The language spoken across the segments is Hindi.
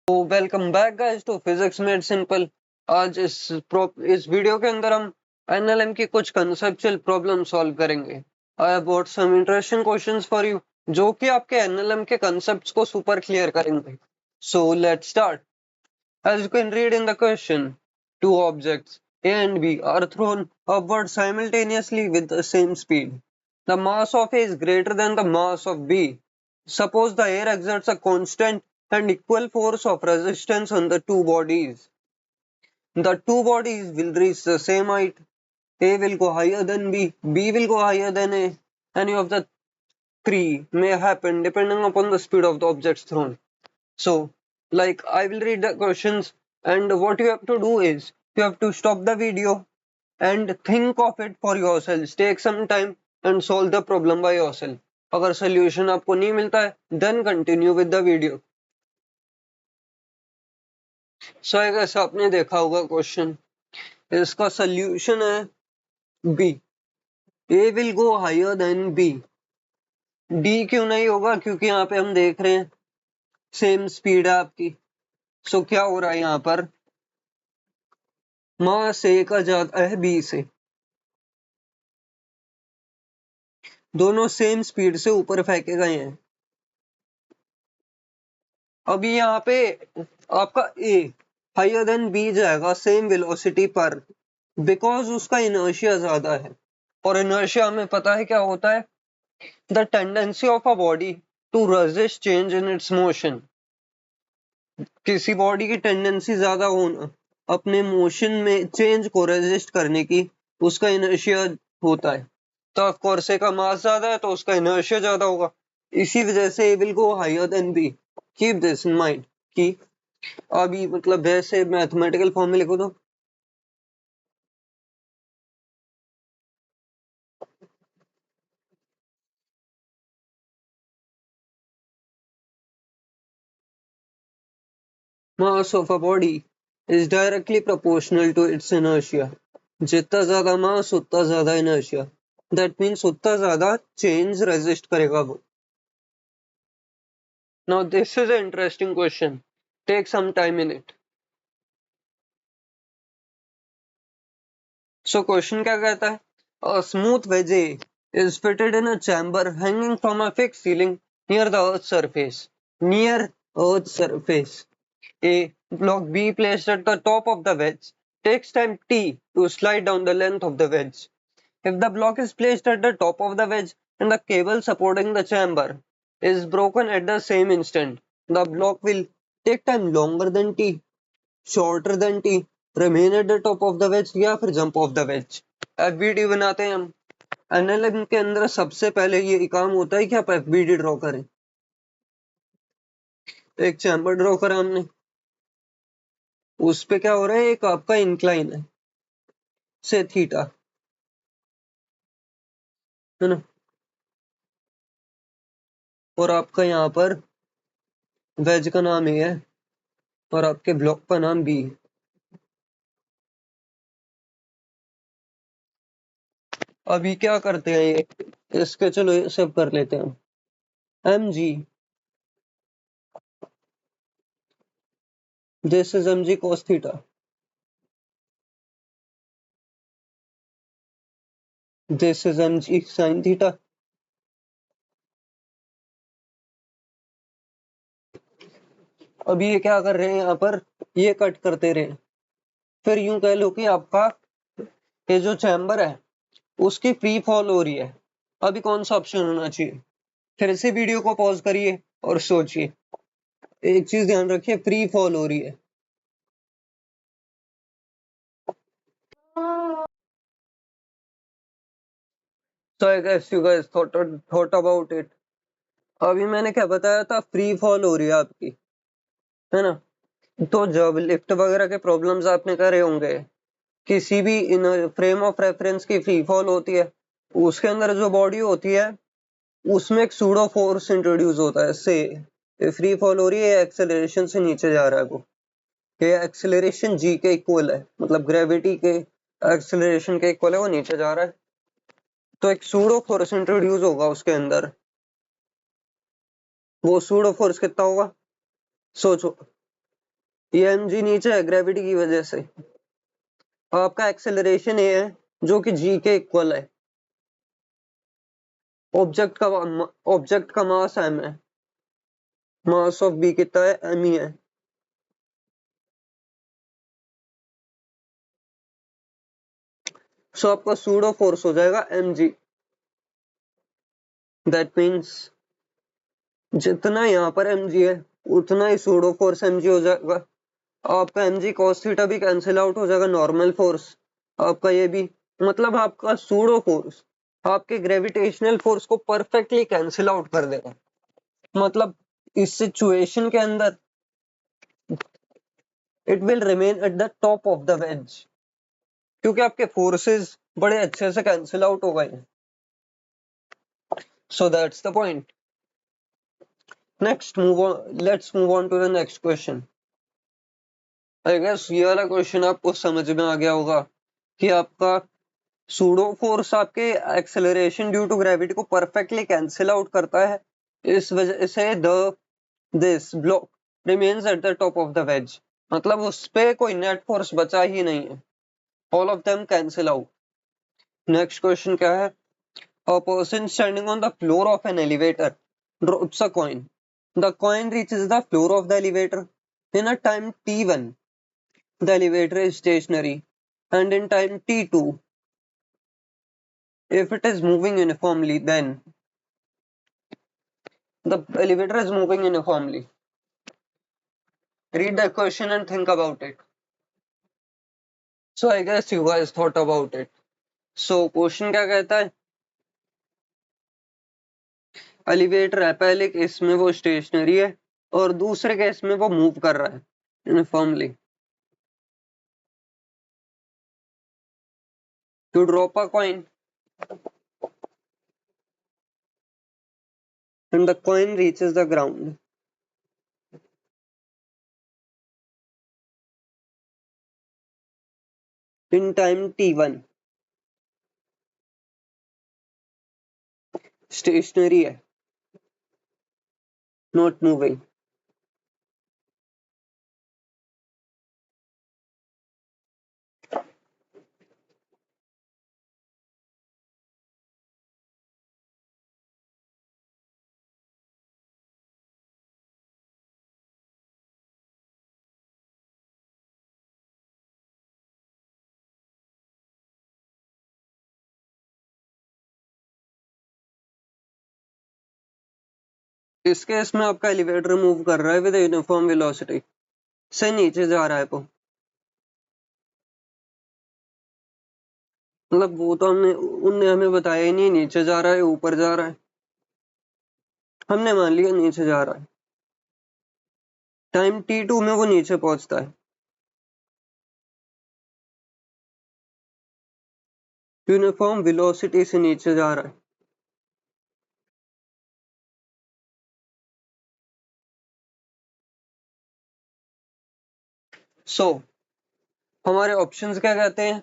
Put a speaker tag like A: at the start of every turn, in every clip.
A: तो welcome back guys to physics made simple. आज इस वीडियो के अंदर हम एनएलएम की कुछ कंसेप्चुअल प्रॉब्लम सॉल्व करेंगे। I have got some interesting questions for you जो कि आपके एनएलएम के कंसेप्ट्स को सुपर क्लियर करेंगे। So let's start. As you can read in the question, two objects A and B are thrown upward simultaneously with the same speed. The mass of A is greater than the mass of B. Suppose the air exerts a constant and equal force of resistance on the two bodies. The two bodies will reach the same height. A will go higher than B, B will go higher than A. Any of the three may happen depending upon the speed of the objects thrown. So, like, I will read the questions, and what you have to do is you have to stop the video and think of it for yourselves. Take some time and solve the problem by yourself. अगर solution आपको नहीं मिलता है, then continue with the video. So I guess आपने देखा होगा क्वेश्चन, इसका solution है B. A will go higher than B. D क्यों नहीं होगा? क्योंकि यहाँ पे हम देख रहे हैं सेम स्पीड है आपकी. सो क्या हो रहा है यहाँ पर, मास A का ज्यादा है B से, दोनों सेम स्पीड से ऊपर फेंके गए हैं. अभी यहाँ पे आपका A हायर देन B जाएगा सेम वेलोसिटी पर, बिकॉज उसका इनर्शिया ज्यादा है. और इनर्शिया हमें पता है क्या होता है, the tendency of a body to resist change in its motion. किसी बॉडी की टेंडेंसी ज्यादा होना अपने मोशन में चेंज को रेजिस्ट करने की, उसका इनर्शिया होता है. तो ऑफ कोर्स ए का मास ज्यादा है तो उसका इनर्शिया ज्यादा होगा. इसी वजह से A will go higher than B. Keep this in mind कि अभी मतलब वैसे मैथमेटिकल फॉर्म में लिखो तो mass of a body is directly proportional to its inertia. जितना ज्यादा मास उतना ज्यादा inertia. That means उतना ज्यादा change resist करेगा वो. Now this is an interesting question. Take some time in it. So question क्या कहता है? A smooth wedge A is fitted in a chamber hanging from a fixed ceiling near the Earth's surface. Near Earth's surface. A block B placed at the top of the wedge takes time t to slide down the length of the wedge. If the block is placed at the top of the wedge and the cable supporting the chamber is broken at the same instant, the block will take time longer than t, shorter than t, remain at the top of the wedge या फिर jump off the wedge. FBD बनाते हैं हम. एनएलएम के अंदर सबसे पहले ये काम होता है कि आप FBD ड्रॉ करें. एक चैम्बर ड्रॉ करा हमने, उस पे क्या हो रहा है, एक आपका इंक्लाइन है से थीटा, है ना, और आपका यहाँ पर वेज का नाम ए है और आपके ब्लॉक का नाम बी है. अभी क्या करते हैं ये, इसके चलो ये सब कर लेते हैं हम. M G, this is M G cos theta, this is M G sine theta. अभी ये क्या कर रहे हैं यहाँ पर, ये कट करते रहे. फिर यूं कह लो कि आपका ये जो चैम्बर है उसकी फ्री फॉल हो रही है. अभी कौन सा ऑप्शन होना चाहिए? फिर से वीडियो को पॉज करिए और सोचिए. एक चीज ध्यान रखिए, फ्री फॉल हो रही है. So I guess you guys thought about it. अभी मैंने क्या बताया था, फ्री फॉल हो रही है आपकी, है ना. तो जब लिफ्ट वगैरह के प्रॉब्लम्स आपने करे होंगे, किसी भी इन फ्रेम ऑफ रेफरेंस की फ्री फॉल होती है, उसके अंदर जो बॉडी होती है उसमें एक सूडो फोर्स इंट्रोड्यूस होता है. से फ्री फॉल हो रही है, एक्सेलरेशन से नीचे जा रहा है वो, ये एक्सेलरेशन जी के इक्वल है, मतलब ग्रेविटी के एक्सेलरेशन के इक्वल है, वो नीचे जा रहा है. तो एक सूडो फोर्स इंट्रोड्यूस होगा उसके अंदर. वो सूडो फोर्स कितना होगा सोचो. ये mg नीचे है ग्रेविटी की वजह से। आपका एक्सेलरेशन ये है जो कि g के इक्वल है। ऑब्जेक्ट का मास m है। मास ऑफ b कितना है? m ही है। सो आपका सूडो फोर्स हो जाएगा mg। दैट मीन्स जितना यहाँ पर mg है उतना ही सूडो फोर्स mg हो जाएगा। आपका mg cos थीटा भी कैंसिल आउट हो जाएगा, नॉर्मल फोर्स आपका ये भी, मतलब आपका सूडो फोर्स आपके ग्रेविटेशनल फोर्स को परफेक्टली कैंसिल आउट कर देगा। मतलब इस सिचुएशन के अंदर it will remain at the top of the ways, क्योंकि आपके फोर्सेस बड़े अच्छे से कैंसिल आउट हो गए। So that's the point. Next move on, let's move on to the next question. I guess ये वाला क्वेश्चन आपको समझ में आ गया होगा कि आपका सूडो फोर्स आपके एक्सेलरेशन ड्यू टू ग्रेविटी को परफेक्टली कैंसिल आउट करता है। इस वजह से the this block remains at the top of the ways, मतलब उस पे कोई नेट फोर्स बचा ही नहीं है। All of them cancel out. Next question क्या है? A person standing on the floor of an elevator drops a coin. The coin reaches the floor of the elevator in a time t1. The elevator is stationary, and in time t2, if it is moving uniformly, then the elevator is moving uniformly. Read the question and think about it. So I guess you guys thought about it. So question क्या कहता है? एलिवेटर है, पहले केस में वो स्टेशनरी है और दूसरे केस में वो मूव कर रहा है uniformly. To drop a coin and the coin reaches the ground in time t1. Stationary है, not moving. इस केस में आपका एलिवेटर मूव कर रहा है विद यूनिफॉर्म वेलोसिटी से नीचे जा रहा है वो, मतलब वो तो उनने हमें बताया ही नहीं नीचे जा रहा है ऊपर जा रहा है, हमने मान लिया नीचे जा रहा है। टाइम t2 में वो नीचे पहुंचता है, यूनिफॉर्म वेलोसिटी से नीचे जा रहा है। सो हमारे ऑप्शंस क्या कहते हैं?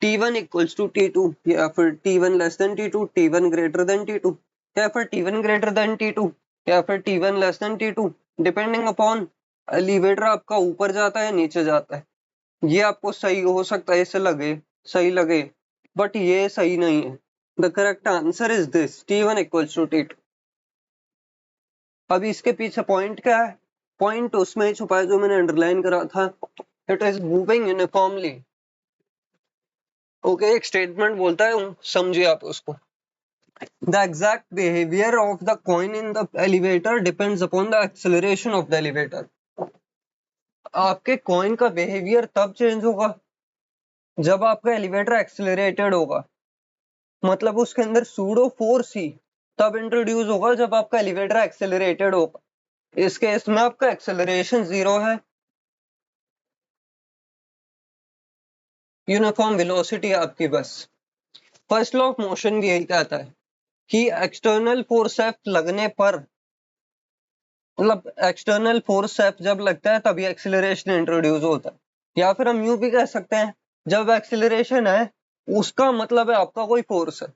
A: t1 इक्वल्स टू t2, या फिर t1 less than t2, t1 greater than t2, या फिर t1 ग्रेटर देन t2, या फिर t1 less than t2, depending upon elevator आपका ऊपर जाता है नीचे जाता है। ये आपको सही हो सकता है, ऐसे लगे सही लगे, बट ये सही नहीं है। The correct answer is this, t1 equals to t2। अभी इसके पीछे पॉइंट क्या है? पॉइंट उसमें ही छुपा है जो मैंने अंडरलाइन करा था, it is moving uniformly. Okay, एक स्टेटमेंट बोलता है, समझिए आप उसको। The exact behaviour of the coin in the elevator depends upon the acceleration of the elevator. आपके कॉइन का बिहेवियर तब चेंज होगा जब आपका एलिवेटर एक्सेलरेटेड होगा, मतलब उसके अंदर सूडो फोर्स ही तब इंट्रोड्यूस होगा जब आपका एलिवेटर एक्सेलरेटेड होगा। इस केस में आपका एक्सेलरेशन 0 है, यूनिफॉर्म वेलोसिटी आपकी बस। फर्स्ट लॉ ऑफ मोशन भी यही कहता है कि एक्सटर्नल फोर्स एफ लगने पर, मतलब एक्सटर्नल फोर्स एफ जब लगता है तभी एक्सेलरेशन इंट्रोड्यूस होता है, या फिर हम यूं भी कह सकते हैं जब एक्सेलरेशन है उसका मतलब है आपका कोई फोर्स है।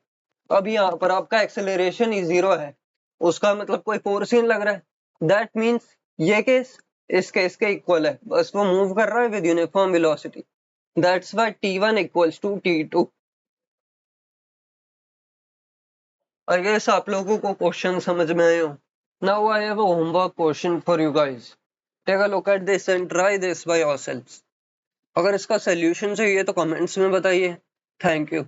A: अब यहाँ पर आपका एक्सेलरेशन ही 0 है, उसका मतलब कोई फोर्स ही नहीं लग रहा है। दैट मीन्स ये केस इसके इक्वल है, बस वो मूव कर रहा है with uniform velocity. That's why t1 equals to t2। I guess आप लोगों को क्वेश्चन समझ में आए हो। Now I have a homework question for you guys. Take a look at this and try this by yourselves. अगर इसका सॉल्यूशन चाहिए तो कमेंट्स में बताइए। Thank you.